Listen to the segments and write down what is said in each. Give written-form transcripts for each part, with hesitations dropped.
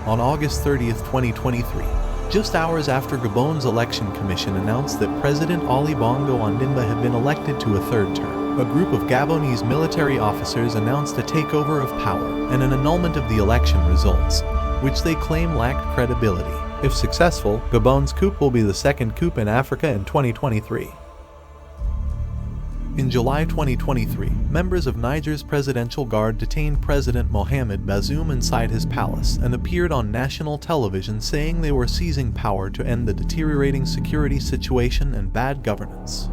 On August 30, 2023, just hours after Gabon's election commission announced that President Ali Bongo Ondimba had been elected to a third term, a group of Gabonese military officers announced a takeover of power and an annulment of the election results, which they claim lacked credibility. If successful, Gabon's coup will be the second coup in Africa in 2023. In July 2023, members of Niger's presidential guard detained President Mohamed Bazoum inside his palace and appeared on national television saying they were seizing power to end the deteriorating security situation and bad governance.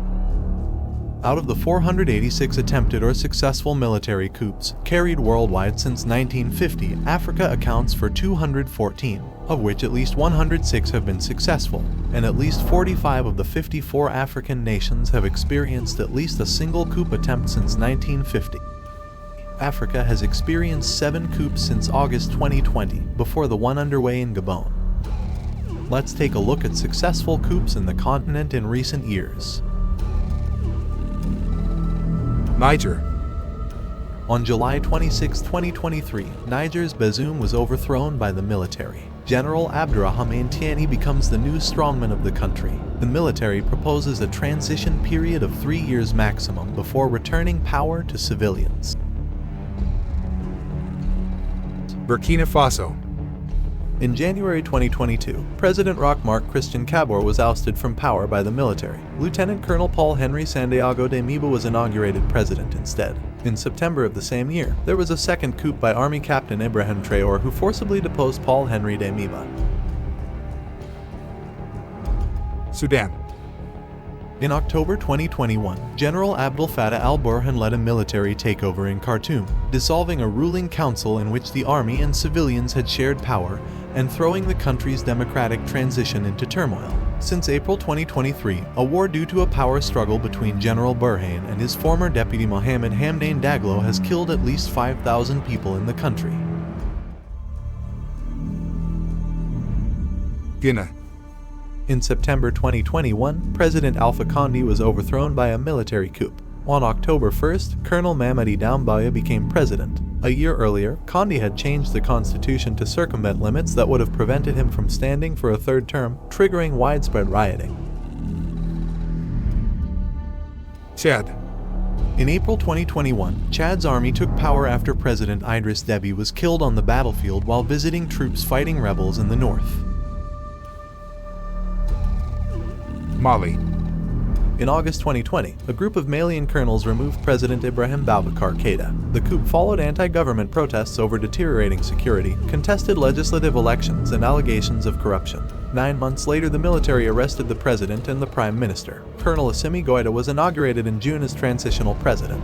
Out of the 486 attempted or successful military coups carried worldwide since 1950, Africa accounts for 214, of which at least 106 have been successful, and at least 45 of the 54 African nations have experienced at least a single coup attempt since 1950. Africa has experienced 7 coups since August 2020, before the one underway in Gabon. Let's take a look at successful coups in the continent in recent years. Niger. On July 26, 2023, Niger's Bazoum was overthrown by the military. General Abdourahmane Tiani becomes the new strongman of the country. The military proposes a transition period of 3 years maximum before returning power to civilians. Burkina Faso. In January 2022, President Roch-Marc Christian Kabore was ousted from power by the military. Lieutenant Colonel Paul-Henri Santiago de Miba was inaugurated president instead. In September of the same year, there was a second coup by Army Captain Ibrahim Traoré, who forcibly deposed Paul-Henri de Miba. Sudan. In October 2021, General Abdel Fattah al-Burhan led a military takeover in Khartoum, dissolving a ruling council in which the army and civilians had shared power and throwing the country's democratic transition into turmoil. Since April 2023, a war due to a power struggle between General Burhan and his former deputy Mohamed Hamdan Daglo has killed at least 5,000 people in the country. Guinea. In September 2021, President Alpha Condé was overthrown by a military coup. On October 1st, Colonel Mamadi Doumbouya became president. A year earlier, Condé had changed the constitution to circumvent limits that would have prevented him from standing for a third term, triggering widespread rioting. Chad. In April 2021, Chad's army took power after President Idriss Déby was killed on the battlefield while visiting troops fighting rebels in the north. Mali. In August 2020, a group of Malian colonels removed President Ibrahim Boubacar Keïta. The coup followed anti-government protests over deteriorating security, contested legislative elections, and allegations of corruption. 9 months later, the military arrested the president and the prime minister. Colonel Assimi Goïta was inaugurated in June as transitional president.